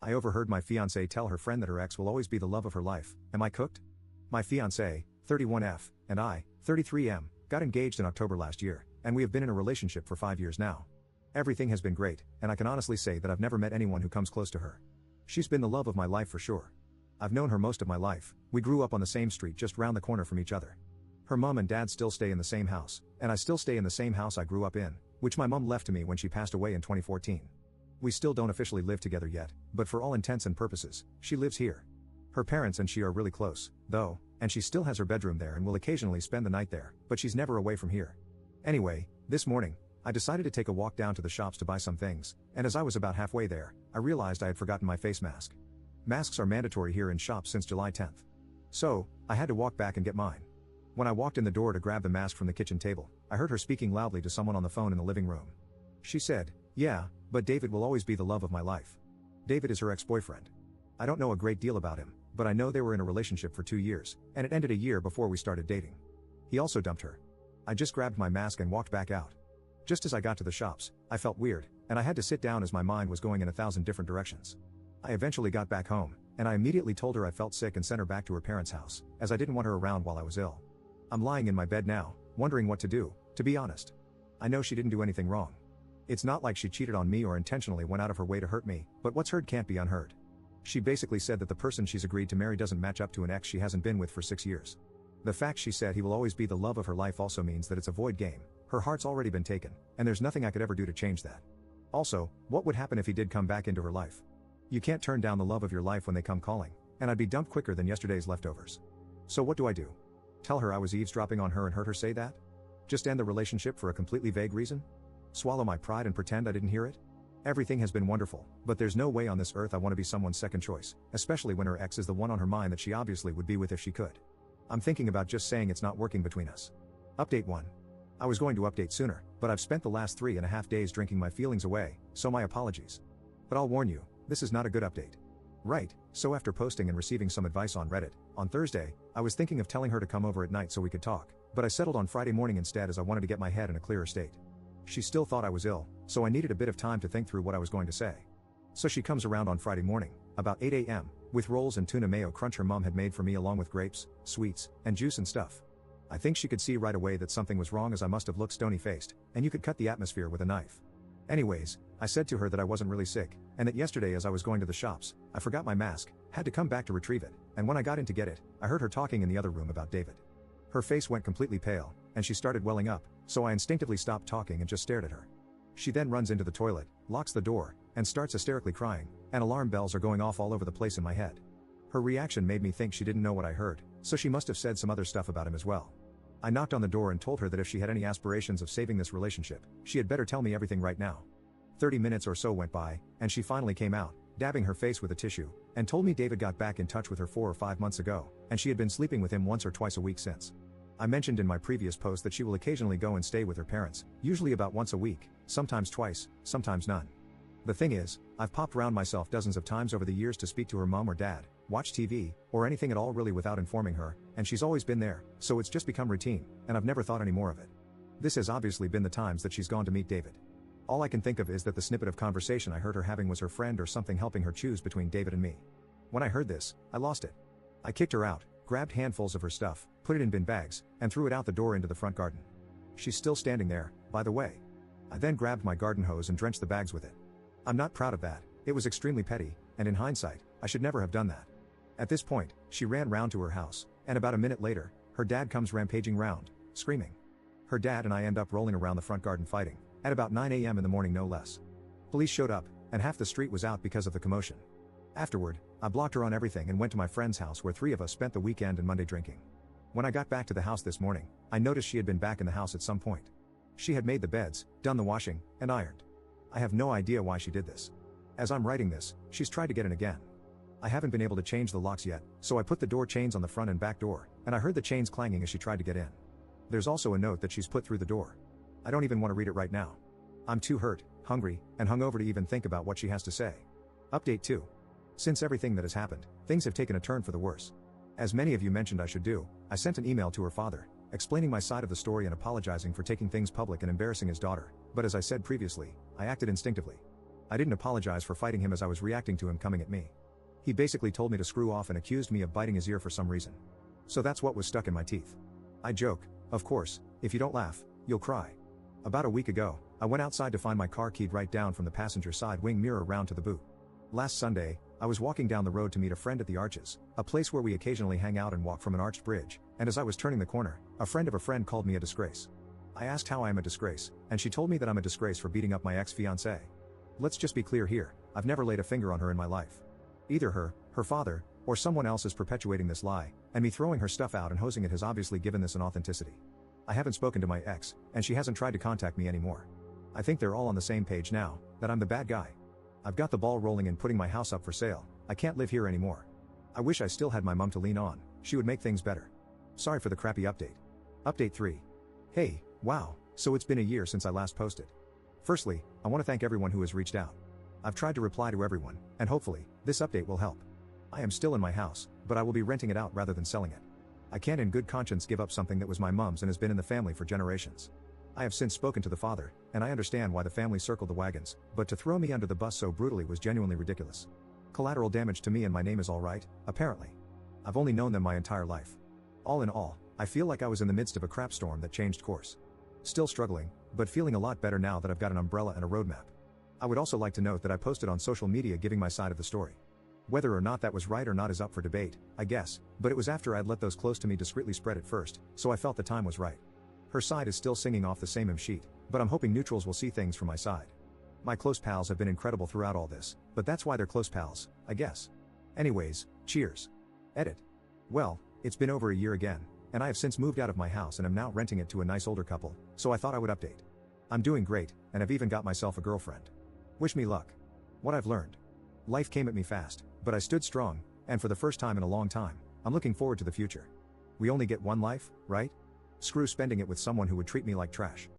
I overheard my fiance tell her friend that her ex will always be the love of her life. Am I cooked? My fiance, 31F, and I, 33M, got engaged in October last year, and we have been in a relationship for 5 years now. Everything has been great, and I can honestly say that I've never met anyone who comes close to her. She's been the love of my life for sure. I've known her most of my life. We grew up on the same street just round the corner from each other. Her mom and dad still stay in the same house, and I still stay in the same house I grew up in, which my mom left to me when she passed away in 2014. We still don't officially live together yet, but for all intents and purposes, she lives here. Her parents and she are really close, though, and she still has her bedroom there and will occasionally spend the night there, but she's never away from here. Anyway, this morning, I decided to take a walk down to the shops to buy some things, and as I was about halfway there, I realized I had forgotten my face mask. Masks are mandatory here in shops since July 10th. So, I had to walk back and get mine. When I walked in the door to grab the mask from the kitchen table, I heard her speaking loudly to someone on the phone in the living room. She said, "Yeah, but David will always be the love of my life." David is her ex-boyfriend. I don't know a great deal about him, but I know they were in a relationship for 2 years, and it ended a year before we started dating. He also dumped her. I just grabbed my mask and walked back out. Just as I got to the shops, I felt weird, and I had to sit down as my mind was going in 1,000 different directions. I eventually got back home, and I immediately told her I felt sick and sent her back to her parents' house, as I didn't want her around while I was ill. I'm lying in my bed now, wondering what to do, to be honest. I know she didn't do anything wrong. It's not like she cheated on me or intentionally went out of her way to hurt me, but what's heard can't be unheard. She basically said that the person she's agreed to marry doesn't match up to an ex she hasn't been with for 6 years. The fact she said he will always be the love of her life also means that it's a void game. Her heart's already been taken, and there's nothing I could ever do to change that. Also, what would happen if he did come back into her life? You can't turn down the love of your life when they come calling, and I'd be dumped quicker than yesterday's leftovers. So what do I do? Tell her I was eavesdropping on her and heard her say that? Just end the relationship for a completely vague reason? Swallow my pride and pretend I didn't hear it? Everything has been wonderful, but there's no way on this earth I want to be someone's second choice, especially when her ex is the one on her mind that she obviously would be with if she could. I'm thinking about just saying it's not working between us. Update 1. I was going to update sooner, but I've spent the last 3.5 days drinking my feelings away, so my apologies. But I'll warn you, this is not a good update. Right, so after posting and receiving some advice on Reddit, on Thursday, I was thinking of telling her to come over at night so we could talk, but I settled on Friday morning instead as I wanted to get my head in a clearer state. She still thought I was ill, so I needed a bit of time to think through what I was going to say. So she comes around on Friday morning, about 8 a.m., with rolls and tuna mayo crunch her mom had made for me along with grapes, sweets, and juice and stuff. I think she could see right away that something was wrong as I must have looked stony-faced, and you could cut the atmosphere with a knife. Anyways, I said to her that I wasn't really sick, and that yesterday as I was going to the shops, I forgot my mask, had to come back to retrieve it, and when I got in to get it, I heard her talking in the other room about David. Her face went completely pale, and she started welling up, so I instinctively stopped talking and just stared at her. She then runs into the toilet, locks the door, and starts hysterically crying, and alarm bells are going off all over the place in my head. Her reaction made me think she didn't know what I heard, so she must have said some other stuff about him as well. I knocked on the door and told her that if she had any aspirations of saving this relationship, she had better tell me everything right now. 30 minutes or so went by, and she finally came out, dabbing her face with a tissue, and told me David got back in touch with her 4 or 5 months ago, and she had been sleeping with him once or twice a week since. I mentioned in my previous post that she will occasionally go and stay with her parents, usually about once a week, sometimes twice, sometimes none. The thing is, I've popped around myself dozens of times over the years to speak to her mom or dad, watch TV, or anything at all really without informing her, and she's always been there, so it's just become routine, and I've never thought any more of it. This has obviously been the times that she's gone to meet David. All I can think of is that the snippet of conversation I heard her having was her friend or something helping her choose between David and me. When I heard this, I lost it. I kicked her out, grabbed handfuls of her stuff, put it in bin bags, and threw it out the door into the front garden. She's still standing there, by the way. I then grabbed my garden hose and drenched the bags with it. I'm not proud of that, it was extremely petty, and in hindsight, I should never have done that. At this point, she ran round to her house, and about a minute later, her dad comes rampaging round, screaming. Her dad and I end up rolling around the front garden fighting, at about 9 a.m. in the morning no less. Police showed up, and half the street was out because of the commotion. Afterward, I blocked her on everything and went to my friend's house where 3 of us spent the weekend and Monday drinking. When I got back to the house this morning, I noticed she had been back in the house at some point. She had made the beds, done the washing, and ironed. I have no idea why she did this. As I'm writing this, she's tried to get in again. I haven't been able to change the locks yet, so I put the door chains on the front and back door, and I heard the chains clanging as she tried to get in. There's also a note that she's put through the door. I don't even want to read it right now. I'm too hurt, hungry, and hungover to even think about what she has to say. Update 2. Since everything that has happened, things have taken a turn for the worse. As many of you mentioned I should do, I sent an email to her father, explaining my side of the story and apologizing for taking things public and embarrassing his daughter, but as I said previously, I acted instinctively. I didn't apologize for fighting him as I was reacting to him coming at me. He basically told me to screw off and accused me of biting his ear for some reason. So that's what was stuck in my teeth. I joke, of course, if you don't laugh, you'll cry. About a week ago, I went outside to find my car keyed right down from the passenger side wing mirror round to the boot. Last Sunday, I was walking down the road to meet a friend at the Arches, a place where we occasionally hang out and walk from an arched bridge, and as I was turning the corner, a friend of a friend called me a disgrace. I asked how I am a disgrace, and she told me that I'm a disgrace for beating up my ex-fiancée. Let's just be clear here, I've never laid a finger on her in my life. Either her father, or someone else is perpetuating this lie, and me throwing her stuff out and hosing it has obviously given this an authenticity. I haven't spoken to my ex, and she hasn't tried to contact me anymore. I think they're all on the same page now, that I'm the bad guy. I've got the ball rolling in putting my house up for sale. I can't live here anymore. I wish I still had my mom to lean on, she would make things better. Sorry for the crappy update. Update 3. Hey, wow, so it's been a year since I last posted. Firstly, I want to thank everyone who has reached out. I've tried to reply to everyone, and hopefully, this update will help. I am still in my house, but I will be renting it out rather than selling it. I can't in good conscience give up something that was my mom's and has been in the family for generations. I have since spoken to the father, and I understand why the family circled the wagons, but to throw me under the bus so brutally was genuinely ridiculous. Collateral damage to me and my name is alright, apparently. I've only known them my entire life. All in all, I feel like I was in the midst of a crap storm that changed course. Still struggling, but feeling a lot better now that I've got an umbrella and a roadmap. I would also like to note that I posted on social media giving my side of the story. Whether or not that was right or not is up for debate, I guess, but it was after I'd let those close to me discreetly spread it first, so I felt the time was right. Her side is still singing off the same hymn sheet, but I'm hoping neutrals will see things from my side. My close pals have been incredible throughout all this, but that's why they're close pals, I guess. Anyways, cheers. Edit. Well, it's been over a year again, and I have since moved out of my house and am now renting it to a nice older couple, so I thought I would update. I'm doing great, and I've even got myself a girlfriend. Wish me luck. What I've learned. Life came at me fast, but I stood strong, and for the first time in a long time, I'm looking forward to the future. We only get one life, right? Screw spending it with someone who would treat me like trash.